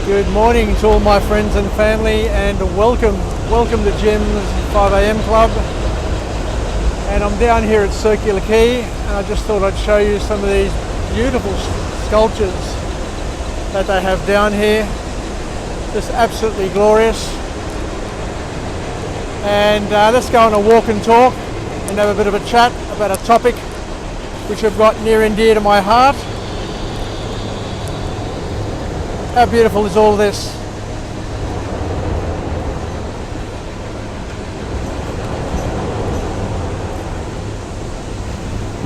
Good morning to all my friends and family, and welcome to Jim's 5 a.m. Club. And I'm down here at Circular Quay, and I just thought I'd show you some of these beautiful sculptures that they have down here. Just absolutely glorious. And let's go on a walk and talk and have a bit of a chat about a topic which I've got near and dear to my heart. How beautiful is all this?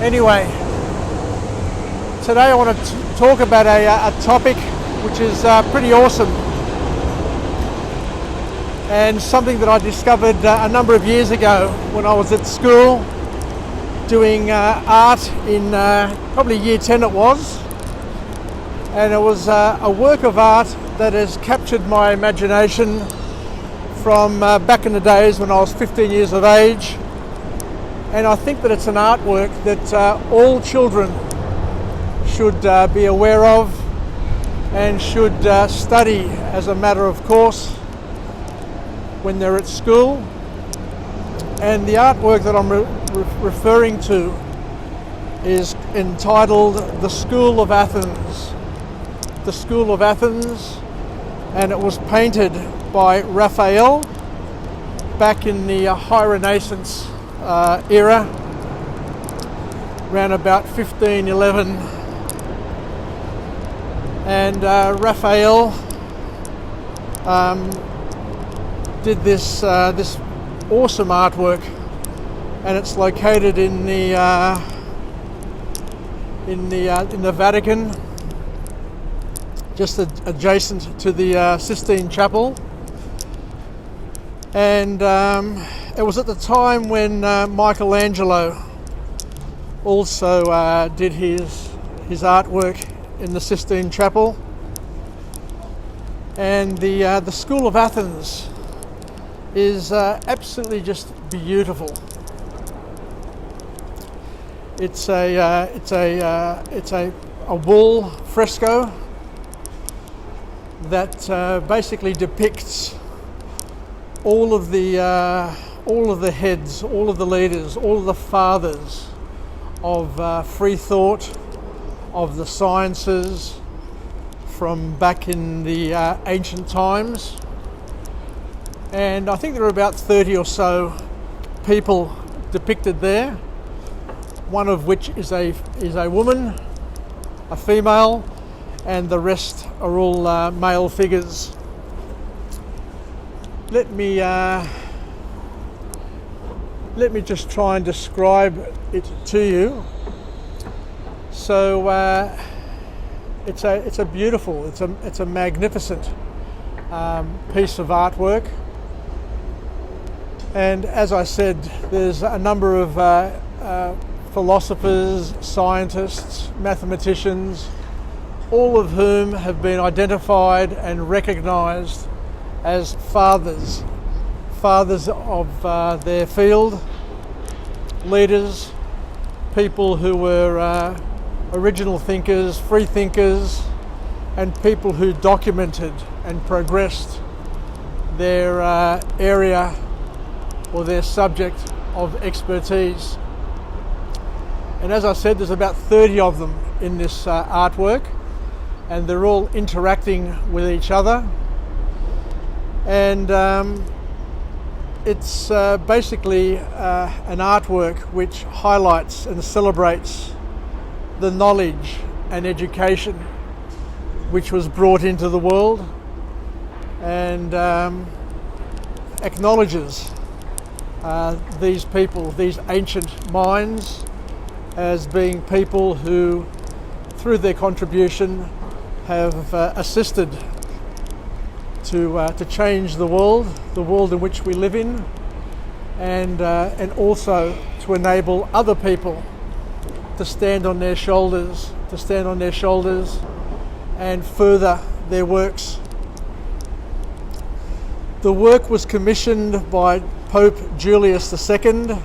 Anyway, today I want to talk about a topic which is pretty awesome, and something that I discovered a number of years ago when I was at school doing art in probably year 10 it was. And it was a work of art that has captured my imagination from back in the days when I was 15 years of age. And I think that it's an artwork that all children should be aware of and should study as a matter of course when they're at school. And the artwork that I'm referring to is entitled The School of Athens. The School of Athens, and it was painted by Rafael back in the High Renaissance era, around about 1511. And Rafael did this awesome artwork, and it's located in the Vatican, just adjacent to the Sistine Chapel. And it was at the time when Michelangelo also did his artwork in the Sistine Chapel. And the School of Athens is absolutely just beautiful. It's a wall fresco that basically depicts all of the heads, all of the leaders, all of the fathers of free thought, of the sciences from back in the ancient times. And I think there are about 30 or so people depicted there, one of which is a woman, a female, and the rest are all male figures. Let me just try and describe it to you. So it's a beautiful, it's a magnificent piece of artwork. And as I said, there's a number of philosophers, scientists, mathematicians, all of whom have been identified and recognised as fathers of their field, leaders, people who were original thinkers, free thinkers, and people who documented and progressed their area or their subject of expertise. And as I said, there's about 30 of them in this artwork, and they're all interacting with each other. And it's basically an artwork which highlights and celebrates the knowledge and education which was brought into the world, and acknowledges these people, these ancient minds, as being people who, through their contribution, have assisted to change the world in which we live in, and also to enable other people to stand on their shoulders, and further their works. The work was commissioned by Pope Julius II,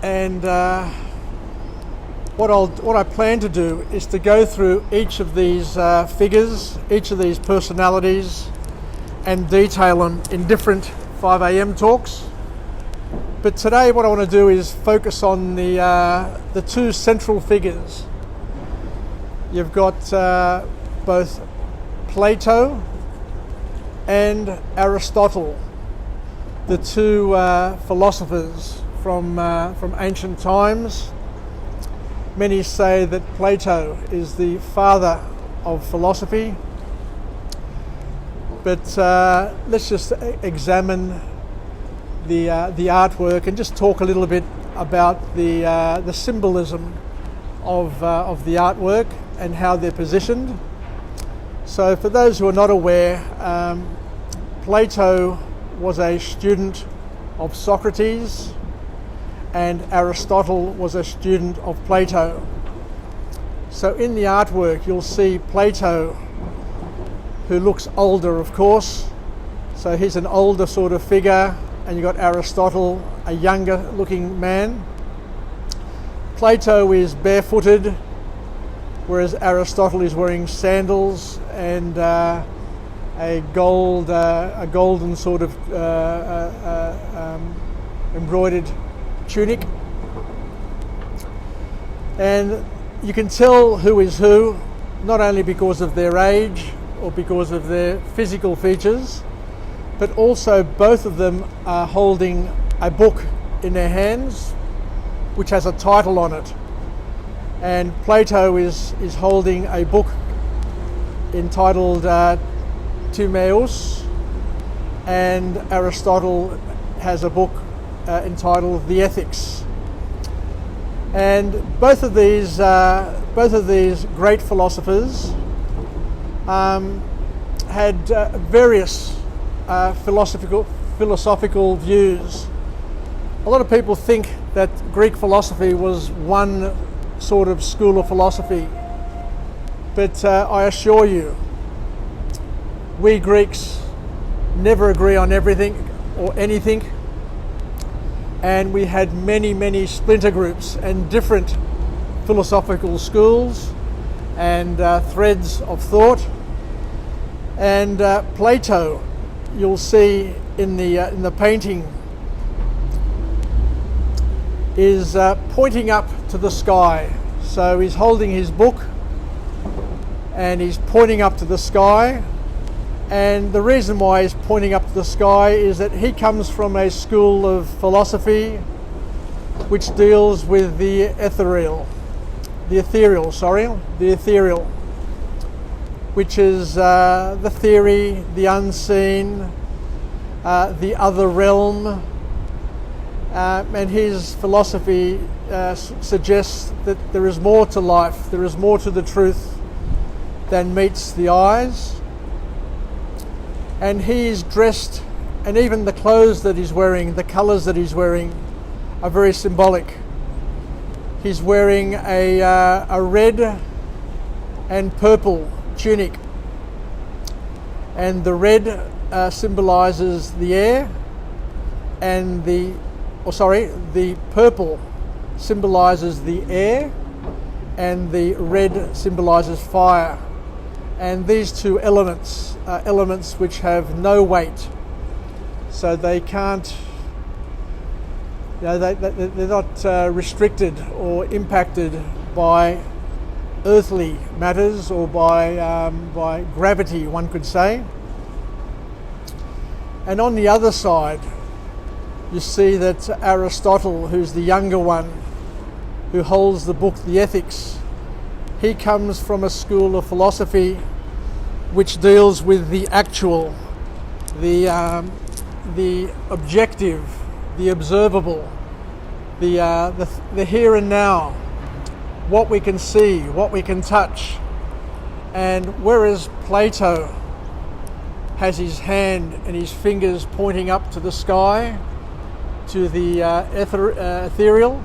and what I plan to do is to go through each of these figures, each of these personalities, and detail them in different 5 a.m. talks. But today what I want to do is focus on the two central figures. You've got both Plato and Aristotle, the two philosophers from ancient times. Many say that Plato is the father of philosophy, but let's just examine the artwork and just talk a little bit about the symbolism of the artwork and how they're positioned. So for those who are not aware, Plato was a student of Socrates and Aristotle was a student of Plato. So in the artwork you'll see Plato, who looks older, of course, so he's an older sort of figure, and you've got Aristotle, a younger looking man. Plato is barefooted, whereas Aristotle is wearing sandals and a golden sort of embroidered tunic. And you can tell who is who, not only because of their age or because of their physical features, but also both of them are holding a book in their hands which has a title on it. And Plato is holding a book entitled Timaeus, and Aristotle has a book entitled The Ethics. And both of these great philosophers had various philosophical views. A lot of people think that Greek philosophy was one sort of school of philosophy, but I assure you, we Greeks never agree on everything or anything, and we had many splinter groups and different philosophical schools and threads of thought. And Plato, you'll see in the painting, is pointing up to the sky. So he's holding his book and he's pointing up to the sky. And the reason why he's pointing up to the sky is that he comes from a school of philosophy which deals with the ethereal, which is the theory, the unseen, the other realm. And his philosophy suggests that there is more to life, there is more to the truth than meets the eyes. And he is dressed, and even the clothes that he's wearing, the colours that he's wearing, are very symbolic. He's wearing a red and purple tunic, and the red symbolises the air, and the purple symbolises the air, and the red symbolises fire. And these two elements are elements which have no weight, so they can't, they're not restricted or impacted by earthly matters or by gravity, one could say. And on the other side, you see that Aristotle, who's the younger one, who holds the book The Ethics, he comes from a school of philosophy which deals with the actual, the objective, the observable, the here and now, what we can see, what we can touch. And whereas Plato has his hand and his fingers pointing up to the sky, to the ethereal,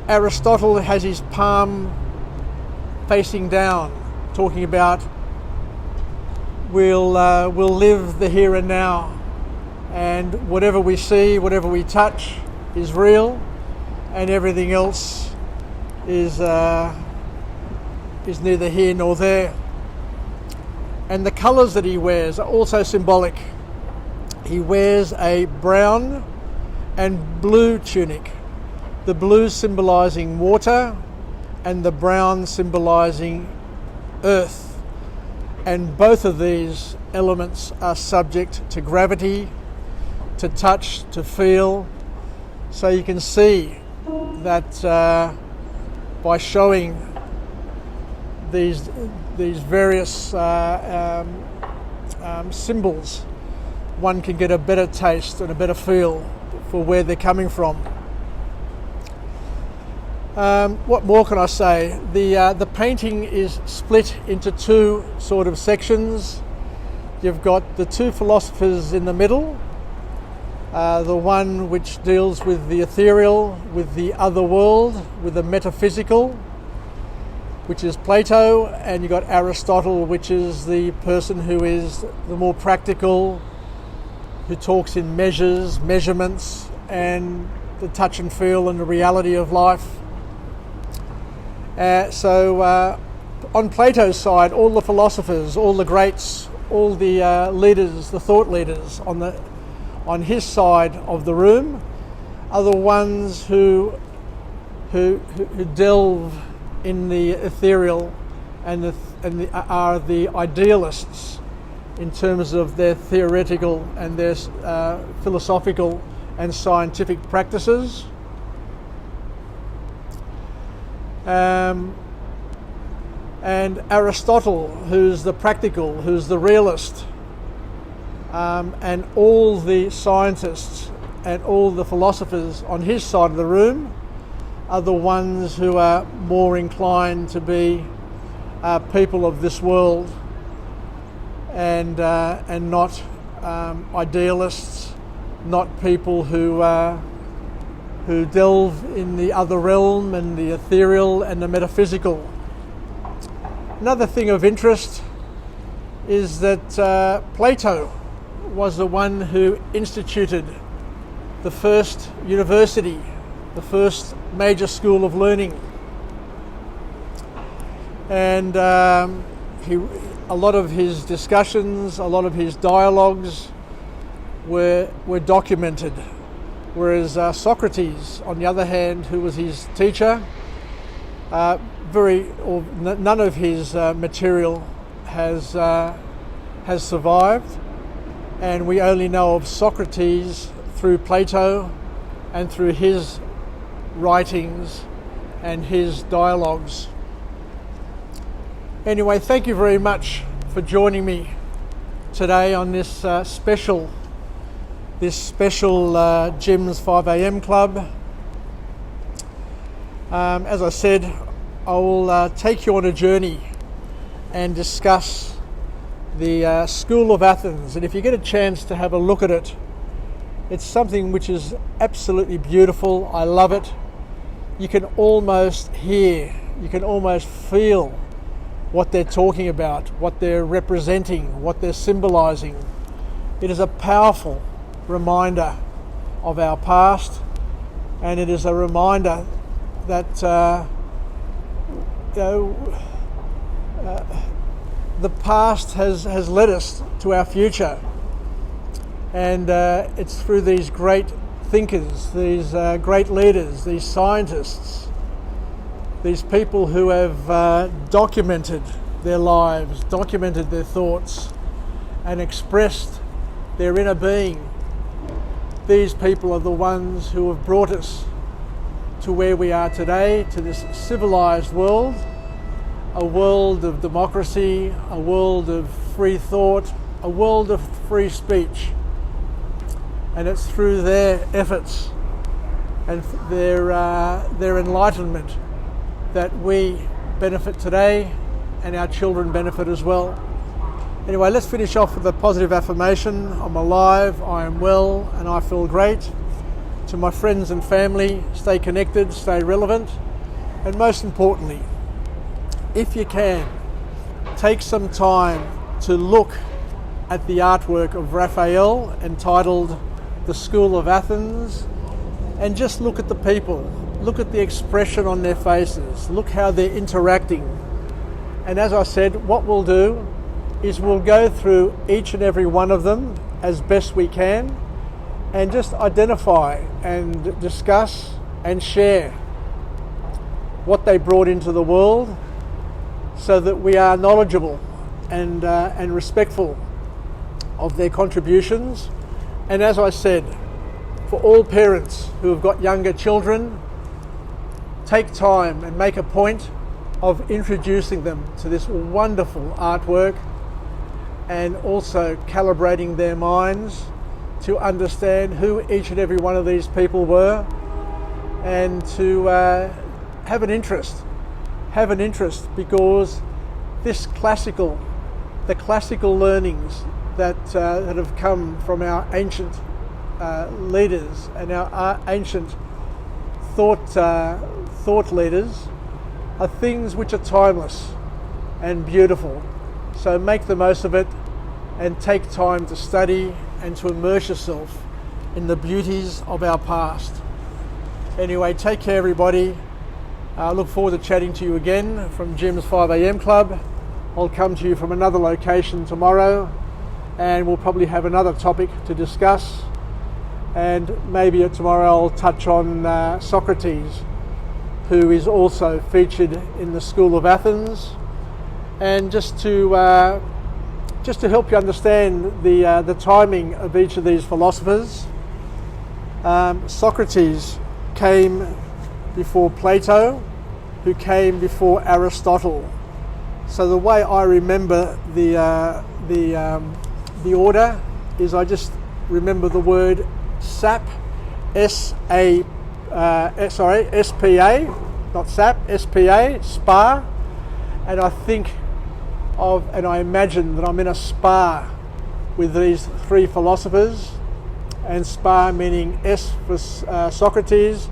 Aristotle has his palm facing down, talking about we'll live the here and now, and whatever we see, whatever we touch is real, and everything else is neither here nor there. And the colours that he wears are also symbolic. He wears a brown and blue tunic, the blue symbolising water and the brown symbolising earth. And both of these elements are subject to gravity, to touch, to feel. So you can see that by showing these various symbols, one can get a better taste and a better feel for where they're coming from. What more can I say? The painting is split into two sort of sections. You've got the two philosophers in the middle, the one which deals with the ethereal, with the other world, with the metaphysical, which is Plato, and you've got Aristotle, which is the person who is the more practical, who talks in measures, measurements, and the touch and feel and the reality of life. So on Plato's side, all the philosophers, all the greats, all the leaders, the thought leaders on his side of the room are the ones who delve in the ethereal and are the idealists in terms of their theoretical and their philosophical and scientific practices. And Aristotle, who's the practical, who's the realist, and all the scientists and all the philosophers on his side of the room are the ones who are more inclined to be people of this world and not idealists, not people who delve in the other realm and the ethereal and the metaphysical. Another thing of interest is that Plato was the one who instituted the first university, the first major school of learning. And a lot of his discussions, a lot of his dialogues were documented. Whereas Socrates, on the other hand, who was his teacher, none of his material has survived, and we only know of Socrates through Plato and through his writings and his dialogues. Anyway, thank you very much for joining me today on this special Jim's 5am Club. As I said, I will take you on a journey and discuss the School of Athens. And if you get a chance to have a look at it, it's something which is absolutely beautiful. I love it. You can almost hear, you can almost feel what they're talking about, what they're representing, what they're symbolizing. It is a powerful reminder of our past, and it is a reminder that the past has led us to our future, and it's through these great thinkers, these great leaders, these scientists, these people who have documented their lives, documented their thoughts, and expressed their inner being. These people are the ones who have brought us to where we are today, to this civilized world, a world of democracy, a world of free thought, a world of free speech. And it's through their efforts and their enlightenment that we benefit today, and our children benefit as well. Anyway, let's finish off with a positive affirmation. I'm alive, I am well, and I feel great. To my friends and family, stay connected, stay relevant, and most importantly, if you can, take some time to look at the artwork of Rafael entitled The School of Athens, and just look at the people Look at the expression on their faces. Look how they're interacting. And as I said, what we'll do is we'll go through each and every one of them as best we can and just identify and discuss and share what they brought into the world so that we are knowledgeable and respectful of their contributions. And as I said, for all parents who have got younger children, take time and make a point of introducing them to this wonderful artwork and also calibrating their minds to understand who each and every one of these people were and to have an interest because the classical learnings that have come from our ancient leaders and our ancient thought leaders are things which are timeless and beautiful. So make the most of it and take time to study and to immerse yourself in the beauties of our past. Anyway, take care everybody. I look forward to chatting to you again from Jim's 5am Club. I'll come to you from another location tomorrow and we'll probably have another topic to discuss. And maybe tomorrow I'll touch on Socrates, who is also featured in the School of Athens, and just to help you understand the timing of each of these philosophers. Socrates came before Plato, who came before Aristotle. So the way I remember the order is I just remember the word sap, S-P-A, not sap, S-P-A, spa, and I think of, and I imagine that I'm in a spa with these three philosophers, and spa meaning S for Socrates,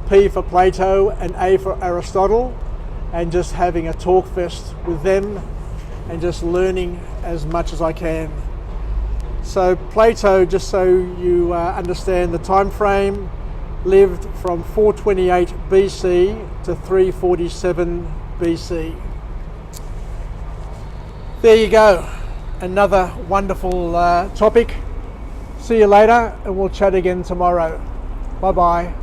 P for Plato, and A for Aristotle, and just having a talk fest with them and just learning as much as I can. So Plato, just so you understand the time frame, lived from 428 BC to 347 BC. There you go, another wonderful topic. See you later and we'll chat again tomorrow. Bye bye.